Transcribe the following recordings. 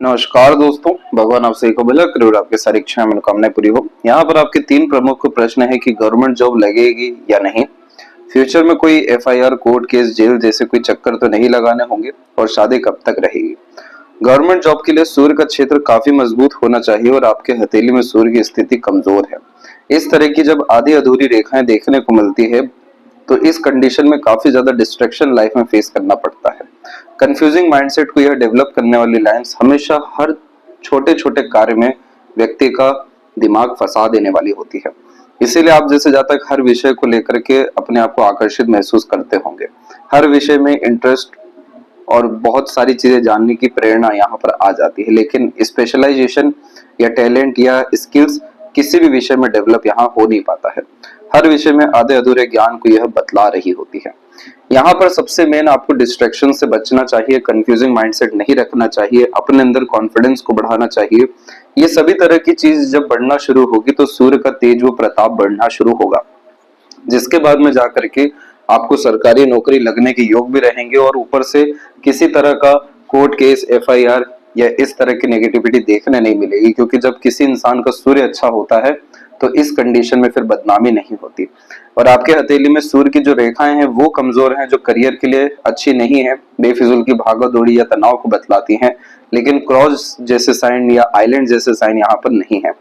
नमस्कार दोस्तों, भगवान आप सभी को भला करे और आपके सारी इच्छाएं मनोकामनाएं पूरी हो। यहाँ पर आपके तीन प्रमुख प्रश्न है कि गवर्नमेंट जॉब लगेगी या नहीं, फ्यूचर में कोई एफआईआर, कोर्ट केस, जेल जैसे कोई चक्कर तो नहीं लगाने होंगे और शादी कब तक रहेगी। गवर्नमेंट जॉब के लिए सूर्य का क्षेत्र काफी मजबूत होना चाहिए और आपके हथेली में सूर्य की स्थिति कमजोर है। इस तरह की जब आधी अधूरी रेखाएं देखने को मिलती है तो इस कंडीशन में काफी ज्यादा डिस्ट्रैक्शन लाइफ में फेस करना पड़ता है। कंफ्यूजिंग माइंडसेट को यह डेवलप करने वाली लाइंस हमेशा हर छोटे छोटे कार्य में व्यक्ति का दिमाग फंसा देने वाली होती है। इसीलिए आप जैसे जहाँ तक हर विषय को लेकर के अपने आप को आकर्षित महसूस करते होंगे, हर विषय में इंटरेस्ट और बहुत सारी चीजें जानने की प्रेरणा यहाँ पर आ जाती है, लेकिन स्पेशलाइजेशन या टैलेंट या स्किल्स किसी भी विषय में डेवलप यहाँ हो नहीं पाता है। हर विषय में आधे अधूरे ज्ञान को यह बतला रही होती है। यहाँ पर सबसे मेन आपको डिस्ट्रैक्शन से बचना चाहिए, कंफ्यूजिंग माइंडसेट नहीं रखना चाहिए, अपने अंदर कॉन्फिडेंस को बढ़ाना चाहिए। ये सभी तरह की चीज जब बढ़ना शुरू होगी तो सूर्य का तेज व प्रताप बढ़ना शुरू होगा, जिसके बाद में जाकर के आपको सरकारी नौकरी लगने के योग भी रहेंगे और ऊपर से किसी तरह का कोर्ट केस, एफआईआर या इस तरह की नेगेटिविटी देखने नहीं मिलेगी, क्योंकि जब किसी इंसान का सूर्य अच्छा होता है तो इस कंडीशन में फिर बदनामी नहीं होती। और आपके हथेली में सूर्य की जो रेखाएं हैं वो कमजोर हैं, जो करियर के लिए अच्छी नहीं है, बेफिजुल की भागा दौड़ी या तनाव को बतलाती हैं, लेकिन क्रॉस जैसे साइन या आइलैंड जैसे साइन यहाँ पर नहीं है,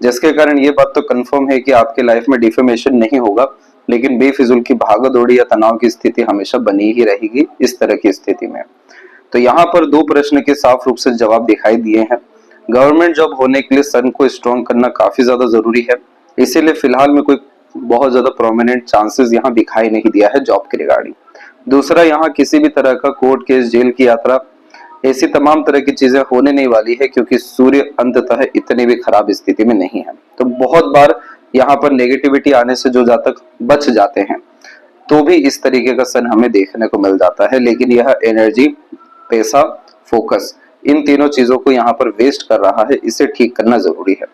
जिसके कारण ये बात तो कंफर्म है कि आपके लाइफ में डिफॉर्मेशन नहीं होगा, लेकिन बेफिजुल की भागा दौड़ी या तनाव की स्थिति हमेशा बनी ही रहेगी इस तरह की स्थिति में। तो यहाँ पर दो प्रश्न के साफ रूप से जवाब दिखाई दिए हैं। गवर्नमेंट जॉब होने के लिए सन को स्ट्रॉन्ग करना काफी ज्यादा जरूरी है, इसीलिए फिलहाल में कोई बहुत ज्यादा प्रोमिनेंट चांसेस यहाँ दिखाई नहीं दिया है जॉब के रिगार्डिंग। दूसरा, यहाँ किसी भी तरह का कोर्ट केस, जेल की यात्रा, ऐसी तमाम तरह की चीजें होने नहीं वाली है, क्योंकि सूर्य अंततः इतनी भी खराब स्थिति में नहीं है। तो बहुत बार यहाँ पर नेगेटिविटी आने से जो जातक बच जाते हैं तो भी इस तरीके का सन हमें देखने को मिल जाता है, लेकिन यह एनर्जी, पैसा, फोकस, इन तीनों चीजों को यहाँ पर वेस्ट कर रहा है, इसे ठीक करना जरूरी है।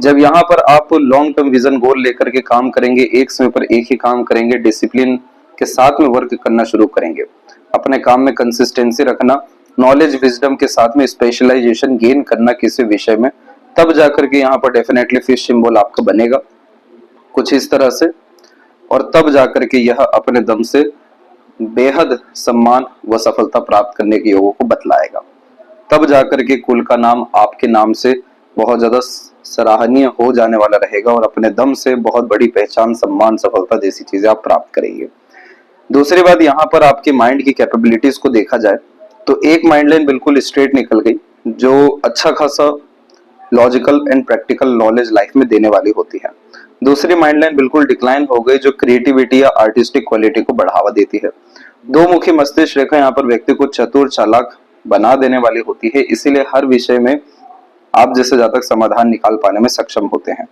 जब यहाँ पर आप लॉन्ग टर्म विजन गोल लेकर के काम करेंगे, एक समय पर एक ही काम करेंगे, डिसिप्लिन के साथ में वर्क करना शुरू करेंगे, अपने काम में कंसिस्टेंसी रखना, नॉलेज विजडम के साथ में स्पेशलाइजेशन गेन करना किसी विषय में, तब जाकर के यहाँ पर डेफिनेटली फिश सिंबल आपका बनेगा कुछ इस तरह से, और तब जाकर के यह अपने दम से बेहद सम्मान व सफलता प्राप्त करने के योगों को बतलाएगा। तब जाकर के कुल का नाम आपके नाम से बहुत ज्यादा सराहनीय हो जाने वाला रहेगा और अपने दम से बहुत बड़ी पहचान, सम्मान, सफलता जैसी चीजें आप प्राप्त करेंगे। दूसरी बात, यहाँ पर आपके माइंड की कैपेबिलिटीज को देखा जाए तो एक माइंड लाइन बिल्कुल स्ट्रेट निकल गई, जो अच्छा खासा logical and practical knowledge life में देने वाली होती है। दूसरी माइंड लाइन बिल्कुल डिक्लाइन हो गई, जो क्रिएटिविटी या आर्टिस्टिक क्वालिटी को बढ़ावा देती है। दो मुखी मस्तिष्क रेखा यहाँ पर व्यक्ति को चतुर, चालाक बना देने वाली होती है, इसीलिए हर विषय में आप जैसे जातक समाधान निकाल पाने में सक्षम होते हैं।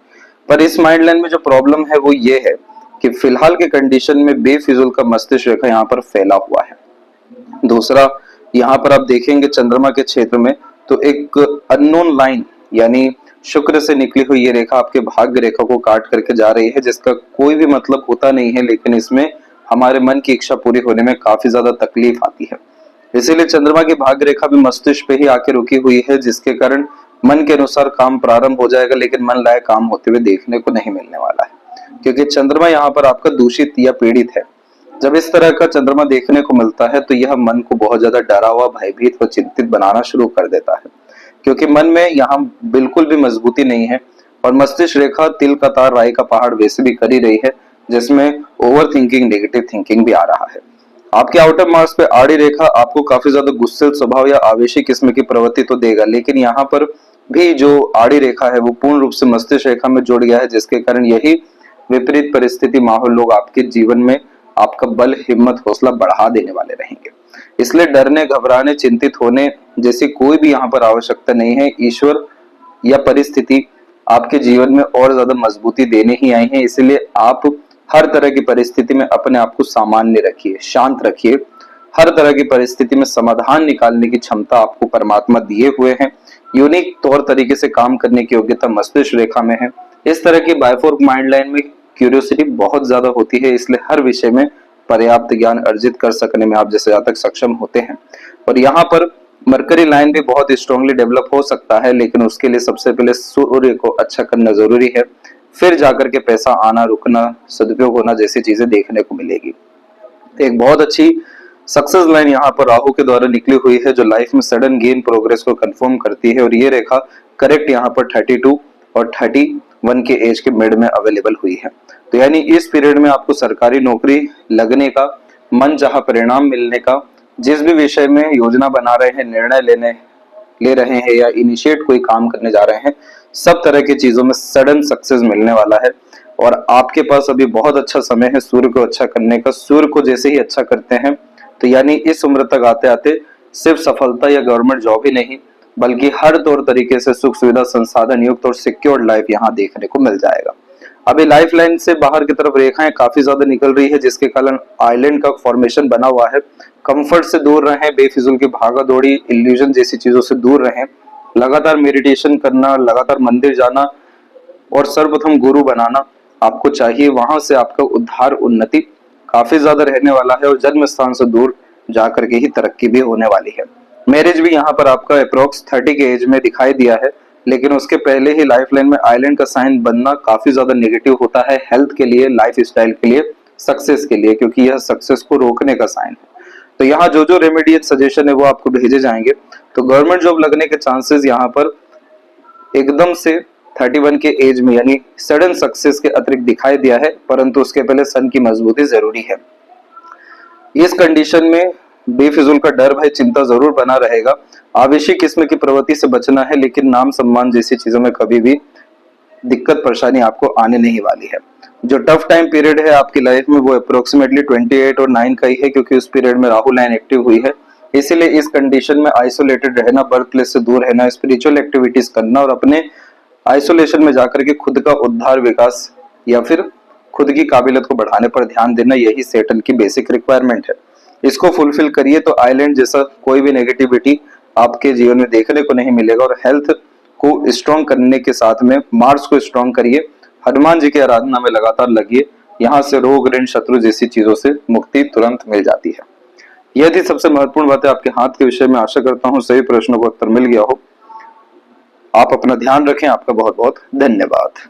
पर इस माइंड लाइन में जो प्रॉब्लम है वो ये है कि फिलहाल के कंडीशन में बेफिजुल का मस्तिष्क रेखा यहाँ पर फैला हुआ है। दूसरा, यहाँ पर आप देखेंगे चंद्रमा के क्षेत्र में तो एक अननोन लाइन यानी शुक्र से निकली हुई ये रेखा आपके भाग्य रेखा को काट करके जा रही है, जिसका कोई भी मतलब होता नहीं है, लेकिन इसमें हमारे मन की इच्छा पूरी होने में काफी ज्यादा तकलीफ आती है। इसीलिए चंद्रमा की भाग्य रेखा भी मस्तिष्क पे ही आके रुकी हुई है, जिसके कारण मन के अनुसार काम प्रारंभ हो जाएगा, लेकिन मन लायक काम होते हुए देखने को नहीं मिलने वाला है, क्योंकि चंद्रमा यहाँ पर आपका दूषित या पीड़ित है। जब इस तरह का चंद्रमा देखने को मिलता है तो यह मन को बहुत ज्यादा डरा हुआ, भयभीत व चिंतित बनाना शुरू कर देता है, क्योंकि मन में यहाँ बिल्कुल भी मजबूती नहीं है और मस्तिष्क रेखा तिल का तार, राई का पहाड़ वैसे भी कर ही रही है, जिसमें ओवर थिंकिंग, नेगेटिव थिंकिंग भी आ रहा है। आपके आउटर मार्क्स पे आड़ी रेखा आपको काफी ज्यादा गुस्सेल स्वभाव या आवेशी किस्म की प्रवृत्ति तो देगा, लेकिन यहाँ पर भी जो आड़ी रेखा है वो पूर्ण रूप से मस्तिष्क रेखा में जुड़ गया है, जिसके कारण यही विपरीत परिस्थिति, माहौल, लोग आपके जीवन में आपका बल, हिम्मत, हौसला बढ़ा देने वाले रहेंगे। इसलिए डरने, घबराने, चिंतित होने जैसी कोई भी यहाँ पर आवश्यकता नहीं है। ईश्वर या परिस्थिति आपके जीवन में और ज्यादा मजबूती देने ही आई है, इसलिए आप हर तरह की परिस्थिति में अपने आप को सामान्य रखिए, शांत रखिए। हर तरह की परिस्थिति में समाधान निकालने की क्षमता आपको परमात्मा दिए हुए हैं। यूनिक तौर तरीके से काम करने की योग्यता मस्तिष्क रेखा में है। इस तरह की बायफोर्क माइंड लाइन में क्यूरियोसिटी बहुत ज्यादा होती है, इसलिए हर विषय में पर्याप्त ज्ञान अर्जित कर सकने में आप जैसे जातक सक्षम होते हैं। और यहाँ पर मरकरी लाइन भी बहुत स्ट्रांगली डेवलप हो सकता है, लेकिन उसके लिए सबसे पहले सूर्य को अच्छा करना जरूरी है, फिर जाकर के पैसा आना, रुकना, सदुपयोग होना जैसी चीजें देखने को मिलेगी। तो एक बहुत अच्छी सक्सेस लाइन यहाँ पर राहु के द्वारा निकली हुई है, जो लाइफ में सडन गेन प्रोग्रेस को कंफर्म करती है, और ये रेखा करेक्ट यहाँ पर 32 और 31 के एज के मिड में अवेलेबल हुई है। तो यानी इस पीरियड में आपको सरकारी नौकरी लगने का, मन चाहा परिणाम मिलने का, जिस भी विषय में योजना बना रहे हैं, निर्णय ले रहे हैं या इनिशिएट कोई काम करने जा रहे हैं, सब तरह की चीजों में सडन सक्सेस मिलने वाला है। और आपके पास अभी बहुत अच्छा समय है सूर्य को अच्छा करने का। सूर्य को जैसे ही अच्छा करते हैं तो यानी इस उम्र तक आते आते सिर्फ सफलता या गवर्नमेंट जॉब ही नहीं, बल्कि हर तौर तरीके से सुख सुविधा, संसाधन युक्त और सिक्योर्ड लाइफ यहाँ देखने को मिल जाएगा। अभी लाइफ लाइन से बाहर की तरफ रेखाएं काफी ज्यादा निकल रही है, जिसके कारण आइलैंड का फॉर्मेशन बना हुआ है। कंफर्ट से दूर रहें, बेफिजूल की भागा दौड़ी, इल्यूजन जैसी चीजों से दूर रहें, लगातार मेडिटेशन करना, लगातार मंदिर जाना और सर्वप्रथम गुरु बनाना आपको चाहिए। वहां से आपका उद्धार, उन्नति काफी ज्यादा रहने वाला है और जन्म स्थान से दूर जाकर के ही तरक्की भी होने वाली है। मैरिज भी यहाँ पर आपका अप्रोक्स 30 के एज में दिखाई दिया है, लेकिन उसके पहले ही लाइफ लाइन में आइलैंड का साइन बनना काफी ज्यादा नेगेटिव होता है हेल्थ के लिए, लाइफ स्टाइल के लिए, सक्सेस के लिए, क्योंकि यह सक्सेस को रोकने का साइन है। तो यहाँ जो जो रेमेडिएट सजेशन है वो आपको भेजे जाएंगे। तो गवर्नमेंट जॉब लगने के चांसेस यहाँ पर एकदम से 31 के एज में यानी सडन सक्सेस के अतिरिक्त दिखाई दिया है, परंतु उसके पहले सन की मजबूती जरूरी है। इस कंडीशन में बेफिजूल का डर, भय, चिंता जरूर बना रहेगा। आवेशी किस्म की प्रवृत्ति से बचना है, लेकिन नाम सम्मान जैसी चीजों में कभी भी दिक्कत परेशानी आपको आने नहीं वाली है। जो टफ टाइम पीरियड है आपकी लाइफ में वो अप्रोक्सीमेटली 28 और 9 का ही है, क्योंकि उस पीरियड में राहु लाइन एक्टिव हुई है। इसीलिए इस कंडीशन में आइसोलेटेड रहना, बर्थ प्लेस से दूर रहना, स्पिरिचुअल एक्टिविटीज करना और अपने आइसोलेशन में जाकर के खुद का उद्धार, विकास या फिर खुद की काबिलियत को बढ़ाने पर ध्यान देना, यही सेटन की बेसिक रिक्वायरमेंट है। इसको फुलफिल करिए तो आइलैंड जैसा कोई भी नेगेटिविटी आपके जीवन में देखने को नहीं मिलेगा। और हेल्थ को स्ट्रॉन्ग करने के साथ में मार्स को स्ट्रॉन्ग करिए, हनुमान जी की आराधना में लगातार लगिए। यहाँ से रोग, ऋण, शत्रु जैसी चीजों से मुक्ति तुरंत मिल जाती है। यह थी सबसे महत्वपूर्ण बात है आपके हाथ के विषय में। आशा करता हूँ सभी प्रश्नों का उत्तर मिल गया हो। आप अपना ध्यान रखें। आपका बहुत बहुत धन्यवाद।